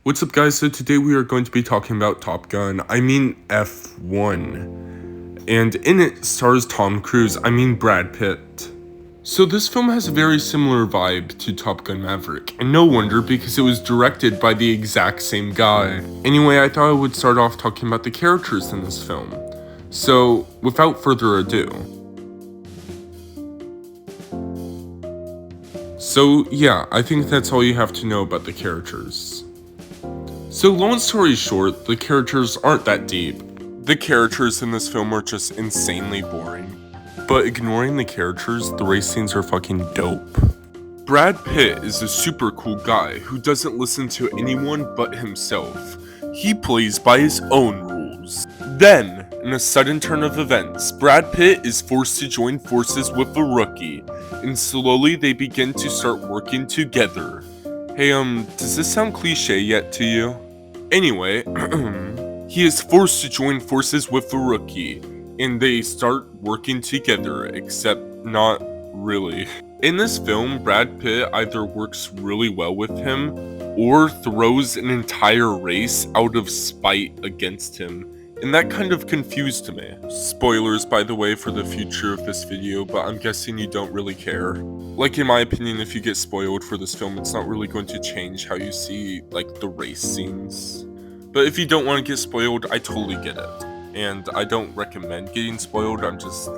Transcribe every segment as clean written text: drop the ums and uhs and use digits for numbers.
What's up, guys? So today we are going to be talking about Top Gun, F1. And in it stars Tom Cruise, Brad Pitt. So this film has a very similar vibe to Top Gun Maverick, and no wonder because it was directed by the exact same guy. Anyway, I thought I would start off talking about the characters in this film. So, without further ado. So yeah, I think that's all you have to know about the characters. So long story short, the characters aren't that deep. The characters in this film are just insanely boring. But ignoring the characters, the race scenes are fucking dope. Brad Pitt is a super cool guy who doesn't listen to anyone but himself. He plays by his own rules. Then, in a sudden turn of events, Brad Pitt is forced to join forces with a rookie, and slowly they begin to start working together. Hey, does this sound cliche yet to you? Anyway, he is forced to join forces with a rookie, and they start working together, except not really. In this film, Brad Pitt either works really well with him, or throws an entire race out of spite against him, and that kind of confused me. Spoilers, by the way, for the future of this video, but I'm guessing you don't really care. Like, in my opinion, if you get spoiled for this film, it's not really going to change how you see, like, the race scenes. But if you don't want to get spoiled, I totally get it. And I don't recommend getting spoiled, I'm just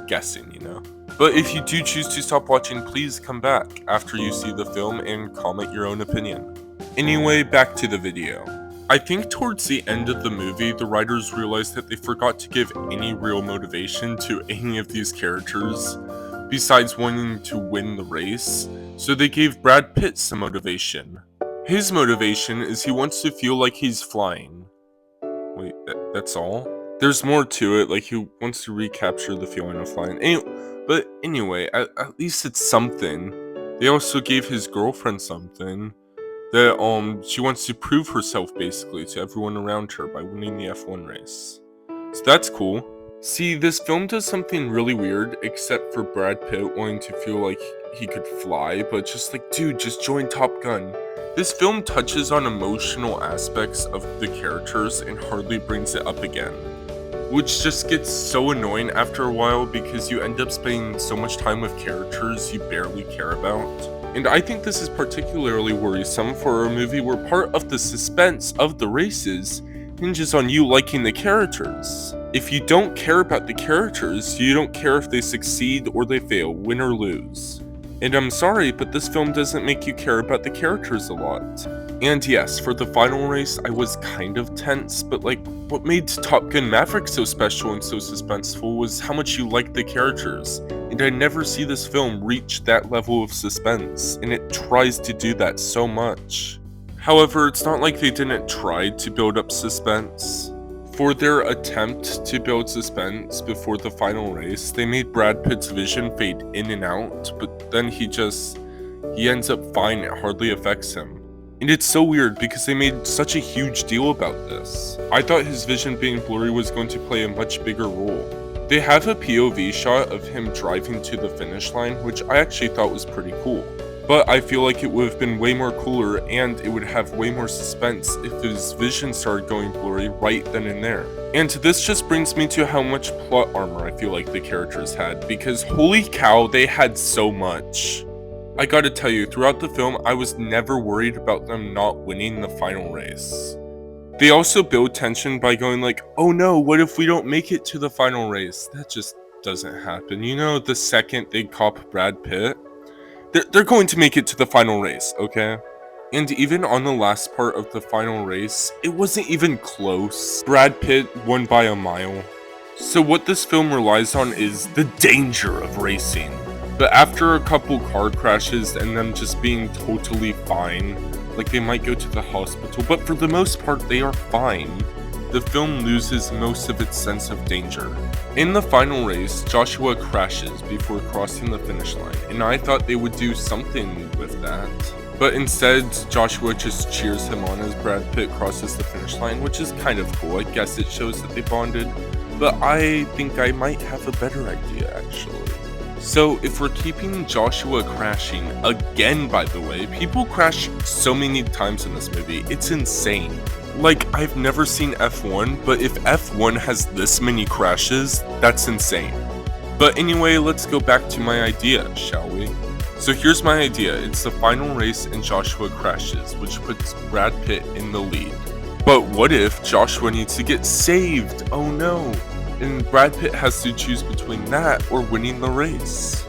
guessing, you know? But if you do choose to stop watching, please come back after you see the film and comment your own opinion. Anyway, back to the video. I think towards the end of the movie, the writers realized that they forgot to give any real motivation to any of these characters, besides wanting to win the race, so they gave Brad Pitt some motivation. His motivation is he wants to feel like he's flying. Wait, that's all? There's more to it, like he wants to recapture the feeling of flying. But anyway, at least it's something. They also gave his girlfriend something. That she wants to prove herself basically to everyone around her by winning the F1 race. So that's cool. See, this film does something really weird, except for Brad Pitt wanting to feel like he could fly, but just like, dude, just join Top Gun. This film touches on emotional aspects of the characters and hardly brings it up again, which just gets so annoying after a while because you end up spending so much time with characters you barely care about. And I think this is particularly worrisome for a movie where part of the suspense of the races hinges on you liking the characters. If you don't care about the characters, you don't care if they succeed or they fail, win or lose. And I'm sorry, but this film doesn't make you care about the characters a lot. And yes, for the final race, I was kind of tense, but like, what made Top Gun Maverick so special and so suspenseful was how much you liked the characters. And I never see this film reach that level of suspense, and it tries to do that so much. However, it's not like they didn't try to build up suspense. For their attempt to build suspense before the final race, they made Brad Pitt's vision fade in and out, but then he ends up fine, it hardly affects him. And it's so weird because they made such a huge deal about this. I thought his vision being blurry was going to play a much bigger role. They have a POV shot of him driving to the finish line, which I actually thought was pretty cool. But I feel like it would have been way more cooler and it would have way more suspense if his vision started going blurry right then and there. And this just brings me to how much plot armor I feel like the characters had, because holy cow, they had so much. I gotta tell you, throughout the film, I was never worried about them not winning the final race. They also build tension by going like, oh no, what if we don't make it to the final race? That just doesn't happen. You know, the second they cop Brad Pitt, they're going to make it to the final race, okay? And even on the last part of the final race, it wasn't even close. Brad Pitt won by a mile. So what this film relies on is the danger of racing. But after a couple car crashes and them just being totally fine, like they might go to the hospital, but for the most part they are fine, the film loses most of its sense of danger. In the final race, Joshua crashes before crossing the finish line, and I thought they would do something with that. But instead, Joshua just cheers him on as Brad Pitt crosses the finish line, which is kind of cool. I guess it shows that they bonded, but I think I might have a better idea actually. So, if we're keeping Joshua crashing again, by the way, people crash so many times in this movie, it's insane. Like, I've never seen F1, but if F1 has this many crashes, that's insane. But anyway, let's go back to my idea, shall we? So here's my idea. It's the final race and Joshua crashes, which puts Brad Pitt in the lead. But what if Joshua needs to get saved? Oh no. And Brad Pitt has to choose between that or winning the race.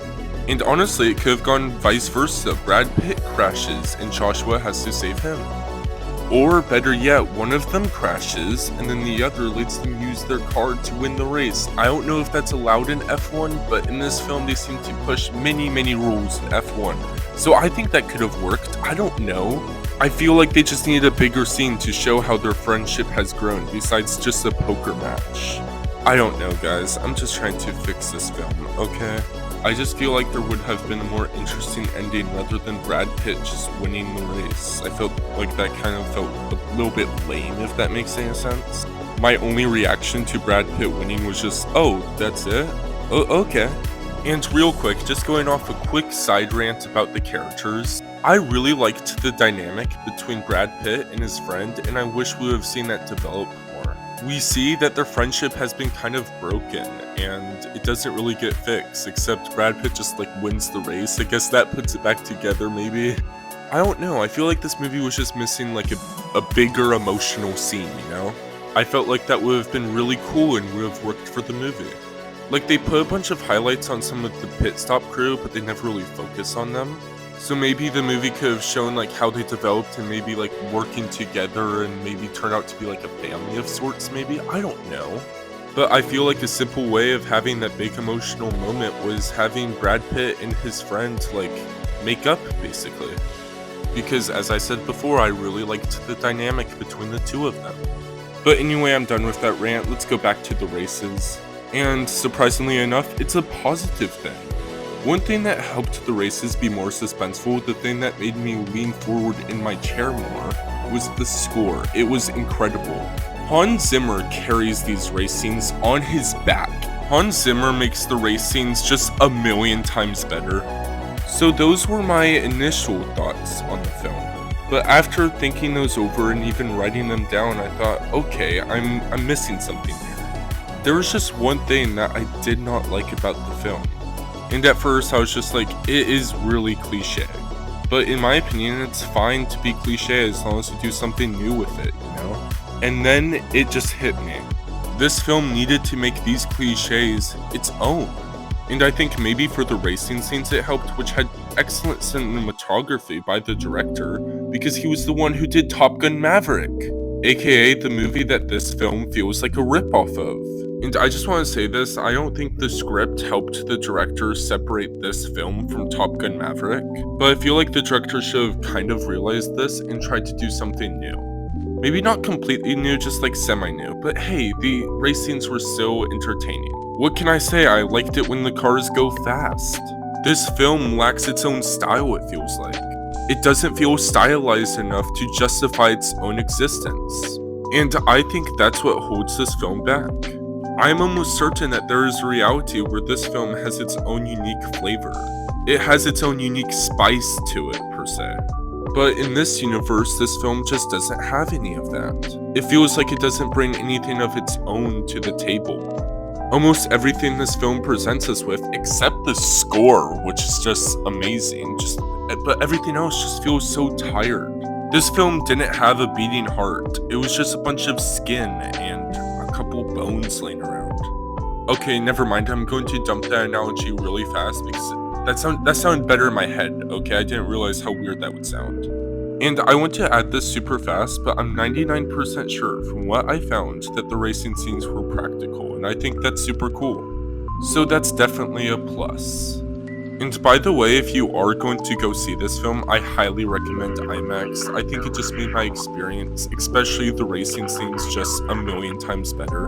And honestly, it could have gone vice versa. Brad Pitt crashes and Joshua has to save him. Or better yet, one of them crashes and then the other lets them use their car to win the race. I don't know if that's allowed in F1, but in this film they seem to push many rules in F1. So I think that could have worked. I don't know. I feel like they just needed a bigger scene to show how their friendship has grown besides just a poker match. I don't know, guys. I'm just trying to fix this film, okay? I just feel like there would have been a more interesting ending rather than Brad Pitt just winning the race. I felt like that kind of felt a little bit lame, if that makes any sense. My only reaction to Brad Pitt winning was just, oh, that's it? Oh, okay. And real quick, just going off a quick side rant about the characters, I really liked the dynamic between Brad Pitt and his friend, and I wish we would have seen that develop more. We see that their friendship has been kind of broken, and it doesn't really get fixed, except Brad Pitt just wins the race. I guess that puts it back together, maybe. I don't know, I feel like this movie was just missing a bigger emotional scene, you know? I felt like that would have been really cool and would have worked for the movie. They put a bunch of highlights on some of the pit stop crew, but they never really focus on them. So maybe the movie could have shown how they developed and maybe working together and maybe turn out to be a family of sorts, maybe? I don't know. But I feel like a simple way of having that big emotional moment was having Brad Pitt and his friend make up, basically. Because as I said before, I really liked the dynamic between the two of them. But anyway, I'm done with that rant. Let's go back to the races. And surprisingly enough, it's a positive thing. One thing that helped the races be more suspenseful, the thing that made me lean forward in my chair more, was the score. It was incredible. Hans Zimmer carries these race scenes on his back. Hans Zimmer makes the race scenes just a million times better. So those were my initial thoughts on the film. But after thinking those over and even writing them down, I thought, okay, I'm missing something here. There was just one thing that I did not like about the film. And at first I was just it is really cliche. But in my opinion, it's fine to be cliche as long as you do something new with it, you know? And then it just hit me. This film needed to make these cliches its own. And I think maybe for the racing scenes it helped, which had excellent cinematography by the director, because he was the one who did Top Gun Maverick, aka the movie that this film feels like a ripoff of. And I just want to say this, I don't think the script helped the director separate this film from Top Gun Maverick, but I feel like the director should have kind of realized this and tried to do something new. Maybe not completely new, just semi-new, but hey, the race scenes were so entertaining. What can I say? I liked it when the cars go fast. This film lacks its own style, it feels like. It doesn't feel stylized enough to justify its own existence. And I think that's what holds this film back. I'm almost certain that there is a reality where this film has its own unique flavor. It has its own unique spice to it, per se. But in this universe, this film just doesn't have any of that. It feels like it doesn't bring anything of its own to the table. Almost everything this film presents us with, except the score, which is just amazing, but everything else just feels so tired. This film didn't have a beating heart. It was just a bunch of skin and a couple bones laying around. Okay, never mind. I'm going to dump that analogy really fast because that sounded better in my head. Okay, I didn't realize how weird that would sound. And I want to add this super fast, but I'm 99% sure from what I found that the racing scenes were practical, and I think that's super cool. So that's definitely a plus. And by the way, if you are going to go see this film, I highly recommend IMAX. I think it just made my experience, especially the racing scenes, just a million times better.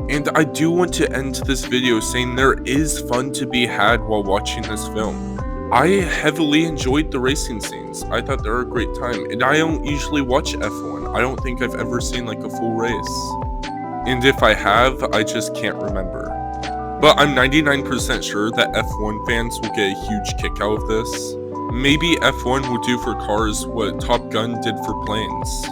And I do want to end this video saying there is fun to be had while watching this film. I heavily enjoyed the racing scenes. I thought they were a great time, and I don't usually watch F1. I don't think I've ever seen a full race. And if I have, I just can't remember. But I'm 99% sure that F1 fans will get a huge kick out of this. Maybe F1 will do for cars what Top Gun did for planes.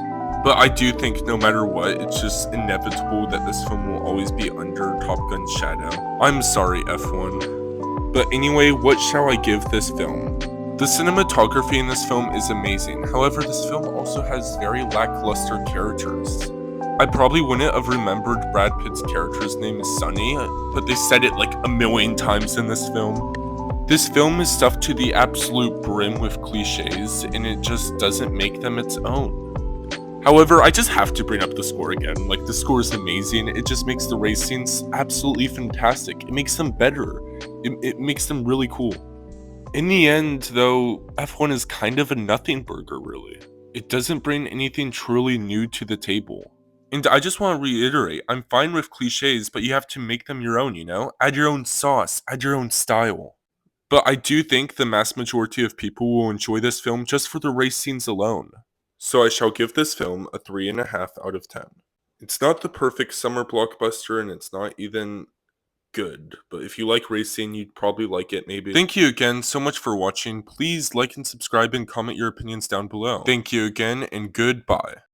But I do think no matter what, it's just inevitable that this film will always be under Top Gun's shadow. I'm sorry, F1. But anyway, what shall I give this film? The cinematography in this film is amazing, however this film also has very lackluster characters. I probably wouldn't have remembered Brad Pitt's character's name is Sonny, but they said it like a million times in this film. This film is stuffed to the absolute brim with cliches, and it just doesn't make them its own. However, I just have to bring up the score again. Like, the score is amazing. It just makes the race scenes absolutely fantastic. It makes them better. It makes them really cool. In the end, though, F1 is kind of a nothing burger, really. It doesn't bring anything truly new to the table. And I just want to reiterate, I'm fine with cliches, but you have to make them your own, you know? Add your own sauce, add your own style. But I do think the mass majority of people will enjoy this film just for the race scenes alone. So I shall give this film a 3.5 out of 10. It's not the perfect summer blockbuster, and it's not even good, but if you like racing, you'd probably like it maybe. Thank you again so much for watching. Please like and subscribe and comment your opinions down below. Thank you again, and goodbye.